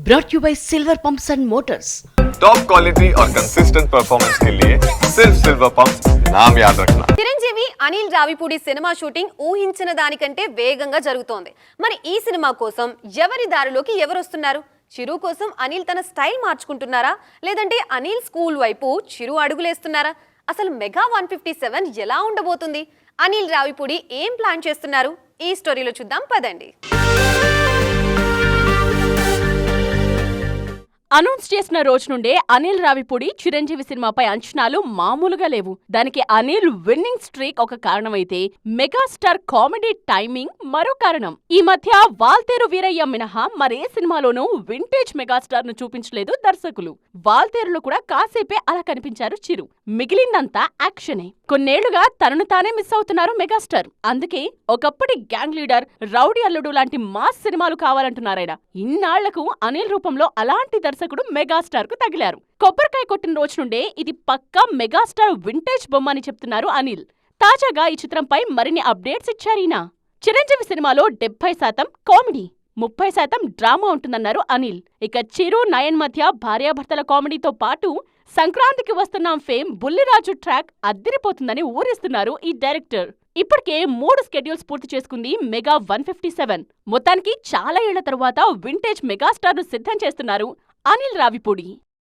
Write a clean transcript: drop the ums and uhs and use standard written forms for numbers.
brought you by Silver Pumps and Motors. Top quality और consistent performance के लिए सिर्फ सिल्वर पंप्स नाम याद रखना. చిరంజీవి అనిల్ రావిపూడి సినిమా షూటింగ్ ఊహించిన దానికంటే వేగంగా జరుగుతోంది. మరి ఈ సినిమా కోసం ఎవరి దారిలోకి ఎవరు వస్తున్నారు? చిరు కోసం అనిల్ తన స్టైల్ మార్చుకుంటున్నారా, లేదంటే అనిల్ స్కూల్ వైపు చిరు అడుగులేస్తున్నారా? అసలు మెగా 157 ఎలా ఉండబోతుంది? అనిల్ రావిపూడి ఏం ప్లాన్ చేస్తున్నారు? ఈ స్టోరీలో చూద్దాం పదండి. అనౌన్స్ చేసిన రోజు నుండే అనిల్ రావిపూడి చిరంజీవి సినిమాపై అంచనాలు మామూలుగా లేవు. దానికి అనిల్ విన్నింగ్ స్ట్రీక్ ఒక కారణమైతే మెగాస్టార్ కామెడీ టైమింగ్ మరో కారణం. ఈ మధ్య వాల్తేరు వీరయ్య మినహా మరే సినిమాలోనూ వింటేజ్ మెగాస్టార్ ను చూపించలేదు దర్శకులు. వాల్తేరులో కూడా కాసేపే అలా కనిపించారు చిరు. మిగిలిందంతా యాక్షనే. కొన్నేళ్లుగా తనను తానే మిస్ అవుతున్నారు మెగాస్టార్. అందుకే ఒకప్పటి గ్యాంగ్ లీడర్, రౌడీ అల్లుడు లాంటి మాస్ సినిమాలు కావాలంటున్నారాయన. ఇన్నాళ్లకు అనిల్ రూపంలో అలాంటి దర్శకుడు మెగాస్టార్ కు తగిలారు. కొబ్బరికాయ కొట్టిన రోజు నుండే ఇది పక్కా మెగాస్టార్ వింటేజ్ బొమ్మ అని చెప్తున్నారు అనిల్. తాజాగా ఈ చిత్రంపై మరిన్ని అప్డేట్స్ ఇచ్చారీనా. చిరంజీవి సినిమాలో 70% కామెడీ, 30% డ్రామా ఉంటుందన్నారు అనిల్. ఇక చిరు, నయన్ మధ్య భార్యాభర్తల కామెడీతో పాటు సంక్రాంతికి వస్తున్నాం ఫేమ్ బుల్లిరాజు ట్రాక్ అద్దిరిపోతుందని ఊరిస్తున్నారు ఈ డైరెక్టర్. ఇప్పటికే 3 స్కెడ్యూల్స్ పూర్తి చేసుకుంది మెగా 157. మొత్తానికి చాలా ఏళ్ల తరువాత వింటేజ్ మెగాస్టార్ ను సిద్ధం చేస్తున్నారు అనిల్ రావిపూడి.